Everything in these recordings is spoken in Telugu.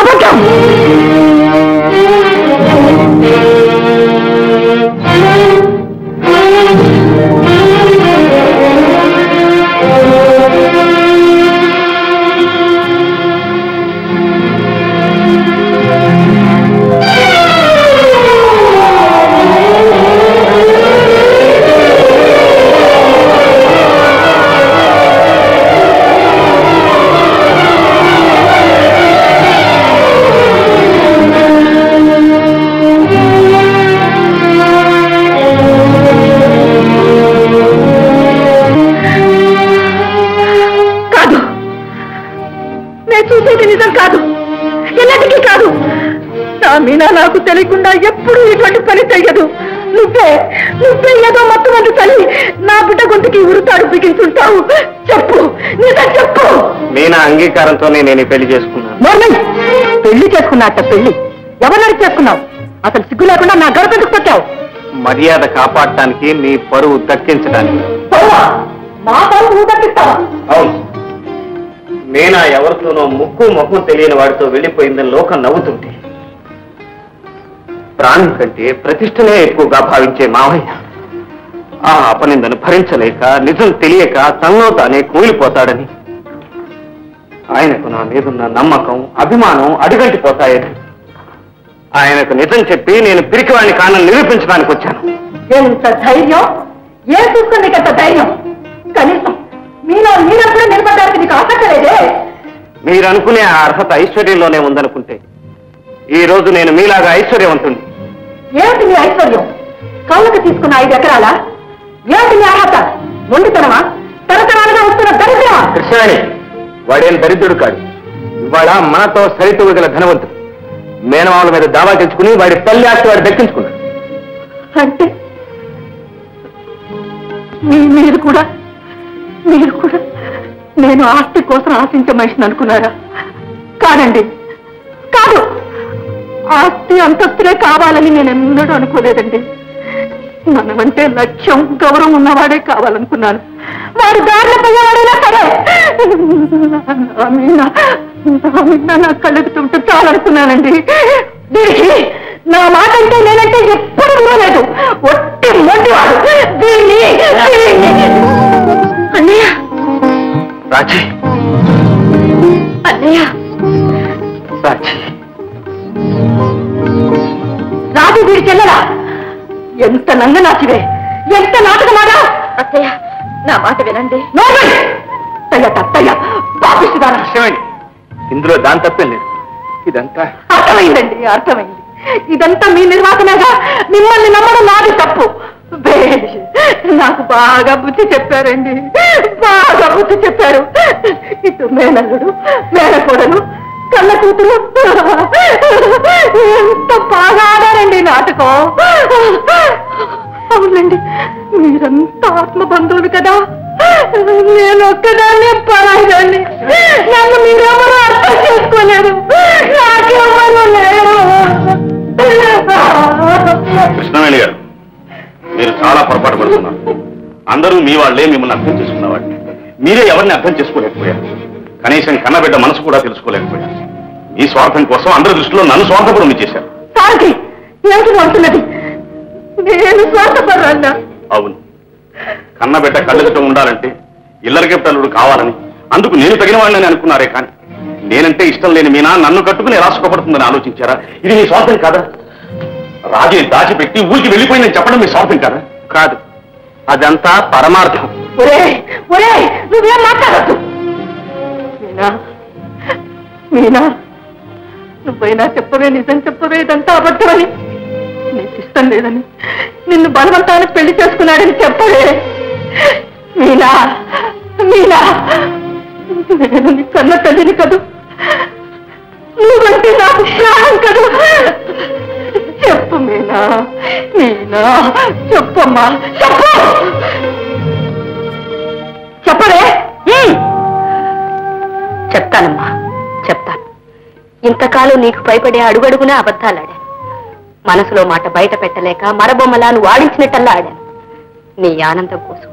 అబద్ధం. మీనా నాకు తెలియకుండా ఎప్పుడు ఇటువంటి పని చెయ్యదు. నువ్వే ఏదో మొత్తం అంత తల్లి నా బిడ్డ గొంతుకి ఉరుతాడు బిగించుంటావు. చెప్పు, నిజం చెప్పు. మీనా అంగీకారంతోనే నేను పెళ్లి చేసుకున్నాను. పెళ్లి చేసుకున్నాట? పెళ్లి ఎవరిని చేసుకున్నావు? అసలు సిగ్గు లేకుండా నా గర్భందుకు పెట్టావు. మర్యాద కాపాడటానికి నీ పరువు దక్కించడానికి. మా పరువు దక్కిస్తావా? అవును. మీనా ఎవరితోనో ముక్కు ముఖం తెలియని వాడితో వెళ్ళిపోయిందని లోకం నవ్వుతుంటే ప్రాణం కంటే ప్రతిష్టనే ఎక్కువగా భావించే మావయ్య ఆ అపనిందను భరించలేక నిజం తెలియక తనలో తానే కూలిపోతాడని ఆయనకు నా మీదున్న నమ్మకం అభిమానం అడుగంటిపోతాయని ఆయనకు నిజం చెప్పి నేను పిరికివాడిని కానని నిరూపించడానికి వచ్చాను. ఎంత ధైర్యం! ఏం చూసుకుని నీకు ఎంత ధైర్యం? కనీసం మీరప్పుడే నిలబడ్డానికి నీకు ఆసక్తలేదే. మీరు అనుకునే ఆ అర్హత ఐశ్వర్యంలోనే ఉందనుకుంటే ఈ రోజు నేను మీలాగా ఐశ్వర్యవంతుణ్ణి. ఏమిటి నీ ఐశ్వర్యం? కళ్ళకు తీసుకున్న 5 ఎకరాలా? ఏమిటి నీ అర్హత? మొండితనమా? తరతరాలుగా వస్తున్న దరిద్రమా? కృష్ణాని వాడేం దరిద్రుడు కాదు. ఇవాళ మనతో సరితూగల ధనవంతుడు. మేనమావుల మీద దావా తెచ్చుకుని వాడి తల్లి ఆస్తి వాడు దక్కించుకున్నాడు. అంటే మీరు కూడా నేను ఆస్తి కోసం ఆశించే మనిషిని అనుకున్నారా? కాదండి, కాదు. ఆస్తి అంతస్తులే కావాలని నేను ఎన్నడూ అనుకోలేదండి. మనమంటే లక్ష్యం గౌరవం ఉన్నవాడే కావాలనుకున్నాను. వాడు దారిలో పోయేవాడైనా సరే నా కళ్ళెదుకుంటూ చాలనుకున్నానండి. దీనికి నా మాట అంటే నేనంటే ఎప్పుడు వినలేదు. ఒట్టి మొండివాడు. దీన్ని అన్నయ్య రాజీ, అన్నయ్య రాజీ, రాజు వీడి చెల్లెలా? ఎంత నంగనాచివే, ఎంత నాటకమాడా! అత్తయ్య నా మాట వినండి. ఇందులో దాని తప్పేం లేదు. ఇదంతా అర్థమైందండి, అర్థమైంది. ఇదంతా మీ నిర్వాహకమేగా. మిమ్మల్ని నమ్మడం నాది తప్పు. నాకు బాగా బుద్ధి చెప్పారండి, బాగా బుద్ధి చెప్పారు. ఇటు మేనల్లుడు, మేనకోడలు, కళ్ళ కూతురు ఎంత బాగా ఆడారండి నాటకం. అవునండి, మీరంతా ఆత్మబంధువులు కదా. నేను ఒక్కదాన్ని పరాయిదాన్ని. నన్ను మీరెవరూ అర్థం చేసుకోలేదు. నాకెవరు లేరు. కృష్ణవేణి గారు, మీరు చాలా పొరపాటు పడుతున్నారు. అందరూ మీ వాళ్లే మిమ్మల్ని అర్థం చేసుకున్నవాళ్ళు. మీరే ఎవరిని అర్థం చేసుకోలేకపోయారు. కనీసం కన్నబిడ్డ మనసు కూడా తెలుసుకోలేకపోయారు. మీ స్వార్థం కోసం అందరి దృష్టిలో నన్ను స్వార్థపరుని చేశారు. ఏమిటి అంటున్నది? నేను స్వార్థపరున్నా? అవును, కన్నబిడ్డ కళ్ళెదుట ఉండాలంటే ఇల్లరికే తల్లుడు కావాలని, అందుకు నేను తగిన వాళ్ళని అనుకున్నారే కానీ నేనంటే ఇష్టం లేని మీనా నన్ను కట్టుకుని ఎలా సుఖపడుతుందని ఆలోచించారా? ఇది మీ స్వార్థం కాదా? రాజుని దాచిపెట్టి ఊరికి వెళ్ళిపోయిందని చెప్పడం మీ స్వార్థం కాదా? కాదు, అదంతా పరమార్థం. నువ్వేం మాట్లాడద్దు. మీనా, నువ్వైనా చెప్పవే, నిజం చెప్పవే, ఇదంతా అబద్ధమని. నీకు ఇష్టం లేదని నిన్ను బలవంతాన్ని పెళ్లి చేసుకున్నాడని చెప్పవే. మీనా, నేను నీ కన్న తల్లిని కదూ. నువ్వంటే నాకు ప్రాణం కదూ. చెప్పు మీనా, చెప్పమ్మా, చెప్పరే. చెప్తానమ్మా, చెప్తాను. ఇంతకాలం నీకు భయపడే అడుగడుగునా అబద్ధాలాడాను. మనసులో మాట బయట పెట్టలేక మరబొమ్మలా నువ్వు ఆడించినట్టల్లా ఆడాను. నీ ఆనందం కోసం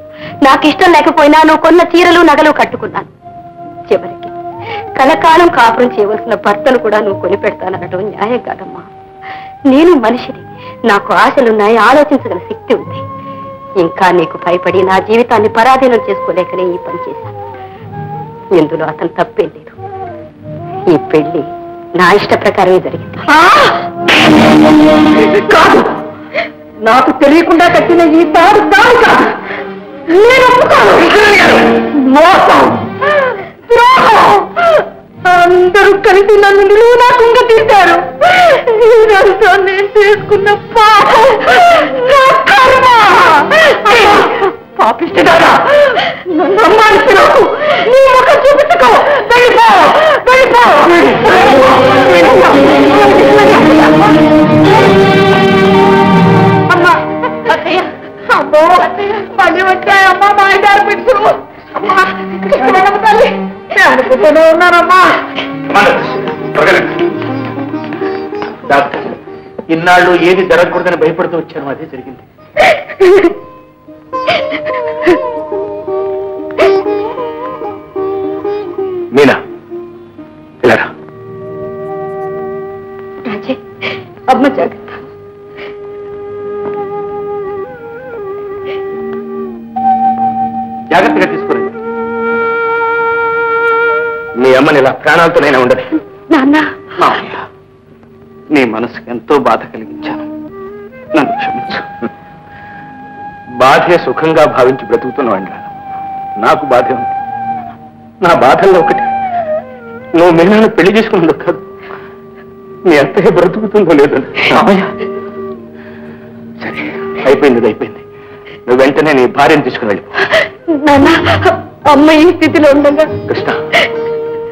నాకిష్టం లేకపోయినా నువ్వు కొన్న చీరలు నగలు కట్టుకున్నాను. చివరికి కలకాలం కాపురం చేయవలసిన భర్తను కూడా నువ్వు కొనిపెడతాననడం న్యాయం కాదమ్మా. నేను మనిషిని, నాకు ఆశలున్నాయి, ఆలోచించగల శక్తి ఉంది. ఇంకా నీకు భయపడి నా జీవితాన్ని పరాధీనం చేసుకోలేకనే ఈ పని చేశాను. ఇందులో అతను తప్పేం లేదు. ఈ పెళ్లి నా ఇష్ట ప్రకారమే జరిగింది. కాదు, నాకు తెలియకుండా కట్టిన ఈ తాడు దాడి కాదు. అందరూ కలిసి నన్ను నిలువునా కుంగ తీశారు. ఇదంతా నేను చేసుకున్న పాపిస్తాడా? నన్ను అమ్మానికి నాకు నీ ముఖం చూపించుకో. వెళ్ళిపో, వెళ్ళిపో. అమ్మా, అత్తయ్య, అమ్మో మళ్ళీ వచ్చాయమ్మా మా ఇంటారు పిట్సు. అమ్మా తల్లి, అనుకుంటూనే ఉన్నారమ్మా. డాక్టర్, ఇన్నాళ్ళు ఏది జరగకూడదని భయపడుతూ వచ్చాను, అదే జరిగింది. మీనా, ఇలా రాజే, అమ్మ జాగ్రత్త. జాగ్రత్తగా తీసుకురండి. మీ అమ్మని ఇలా ప్రాణాలతోనైనా ఉండదు. నాన్న, నీ మనసుకు ఎంతో బాధ కలిగించాను, నన్ను క్షమించు. బాధే సుఖంగా భావించి బ్రతుకుతున్నాను. నాకు బాధే ఉంది. నా బాధల్లో ఒకటి, నువ్వు మీనాను పెళ్లి చేసుకున్నందుకు కాదు, నీ అత్తయ్య బ్రతుకుతుందో లేదో. సరే, అయిపోయింది, అయిపోయింది. నువ్వు వెంటనే నీ భార్యను తీసుకుని వెళ్ళి. అమ్మ ఈ స్థితిలో ఉండగా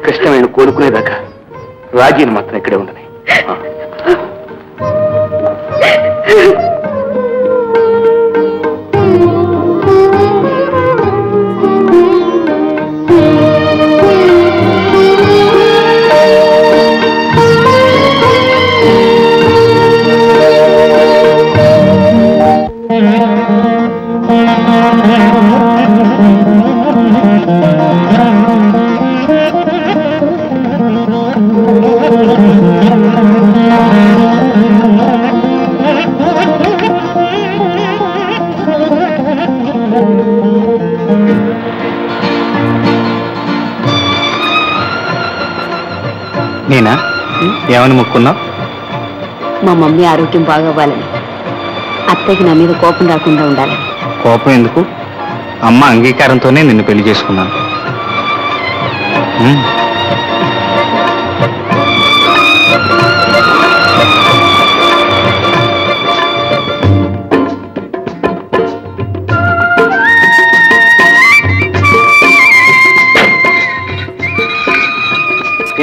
కృష్ణ నేను కోలుకునేదాకా రాజీని మాత్రం ఇక్కడే ఉండని. నేనా ఏమని మొక్కున్నావు? మా మమ్మీ ఆరోగ్యం బాగవ్వాలని, అత్తయ్యకి నా మీద కోపం రాకుండా ఉండాలని. కోపం ఎందుకు? అమ్మ అంగీకారంతోనే నిన్ను పెళ్లి చేసుకున్నాను.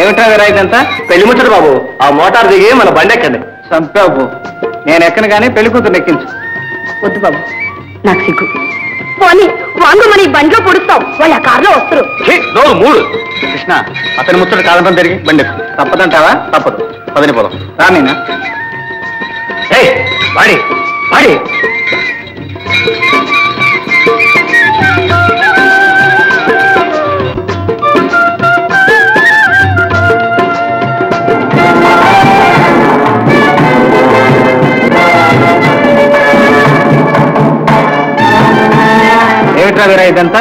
ఏమిటా ఇదంతా? పెళ్లి ముచ్చట బాబు, ఆ మోటార్ దిగి మన బండి ఎక్కండి. చంపావు, నేను ఎక్కను కానీ పెళ్లి కూతురు ఎక్కించు. వద్దు బాబు, నాకు సిగ్గు. పోనీ వాంగమని బండిలో పొడుస్తావు, వాళ్ళు ఆ కారులో వస్తారు. మూడు కృష్ణ, అతని ముచ్చట కాదంతం తిరిగి బండి తప్పదంటావా? తప్పదు, పదని పోదాం. రా నేనా వాడి వాడి. ఏమిట్రా వీరా ఇదంతా?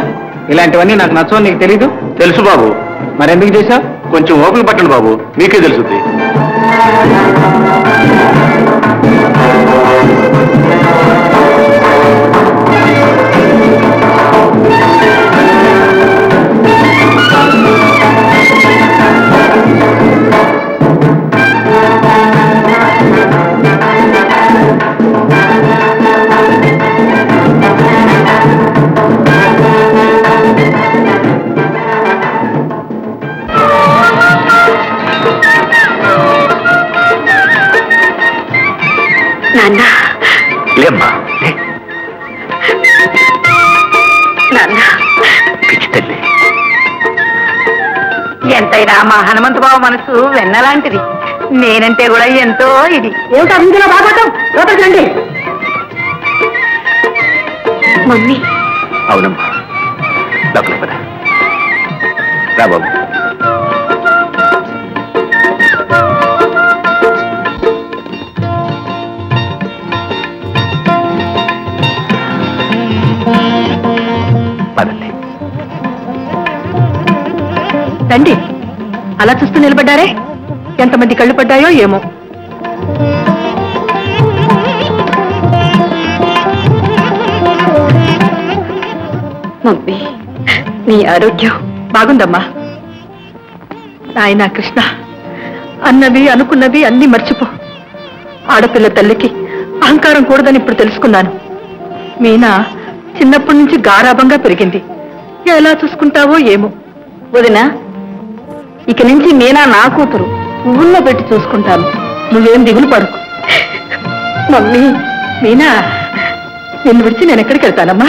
ఇలాంటివన్నీ నాకు నచ్చవని నీకు తెలీదు? తెలుసు బాబు. మరెందుకు చేశావు? కొంచెం ఓపిక పట్టండి బాబు, మీకే తెలుసుద్ది. నాన్న, లేమ్మా, నాన్న, పిచ్చి తల్లి. ఎంతైనా మా హనుమంత బాబు మనసు వెన్నలాంటిది. నేనంటే కూడా ఎంతో ఇది. ఏమిటో ఇందులో బాగోటం, లోపలికి మమ్మీ. అవునమ్మా, లోపల పద. రా బాబు. రండి. అలా చూస్తూ నిలబడ్డారే, ఎంతమంది కళ్ళు పడ్డాయో ఏమో. మమ్మీ, నీ ఆరోగ్యం బాగుందమ్మా. నాయనా కృష్ణ, అన్నవి అనుకున్నవి అన్నీ మర్చిపో. ఆడపిల్ల తల్లికి అహంకారం కూడదని ఇప్పుడు తెలుసుకున్నాను. మీనా చిన్నప్పటి నుంచి గారాబంగా పెరిగింది. ఎలా చూసుకుంటావో ఏమో. వదినా, ఇక నుంచి మీనా నా కూతురు, పువ్వుల్లో పెట్టి చూసుకుంటాను. నువ్వేం దిగులు పడుకు. మమ్మీ, మీనా, నిన్ను విడిచి నేను ఎక్కడికి వెళ్తానమ్మా?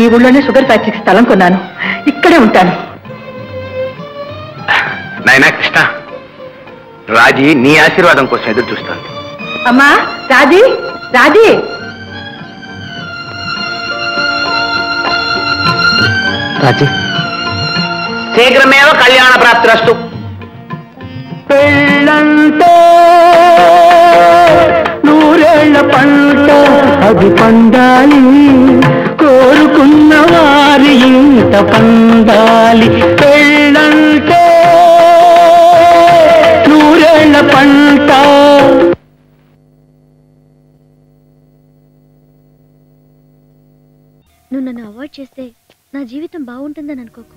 ఈ ఊళ్ళోనే షుగర్ ఫ్యాక్టరీకి స్థలం కొన్నాను, ఇక్కడే ఉంటాను. నాయనా కృష్ణ, రాజీ నీ ఆశీర్వాదం కోసం ఎదురు చూస్తాను. అమ్మా రాజీ, రాజీ. రాజీ, శీఘ్రమేవ కళ్యాణ ప్రాప్తిరస్తు. పెళ్ళంటే నూరేళ్ల పంట, అది పండాలి, కోరుకున్న వారి ఇంత పండాలి. పెళ్ళంటే నూరేళ్ల పంట. నువ్వు నన్ను అవాయిడ్ చేస్తే నా జీవితం బాగుంటుందని అనుకోకు.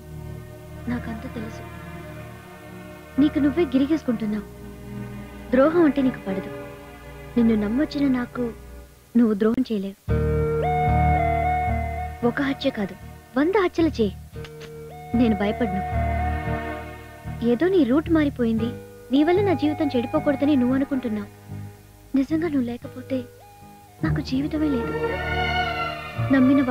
నాకంత తెలుసు. నీకు నువ్వే గిరిగేసుకుంటున్నావు. ద్రోహం అంటే నీకు పడదు. నిన్ను నమ్మొచ్చిన నాకు నువ్వు ద్రోహం చేయలేవు. ఒక హత్య కాదు, 100 హత్యలు చేయి, నేను భయపడ్ను. ఏదో నీ రూట్ మారిపోయింది, నీ వల్ల నా జీవితం చెడిపోకూడదని నువ్వు అనుకుంటున్నావు. నిజంగా నువ్వు లేకపోతే నాకు జీవితమే లేదు. నమ్మిన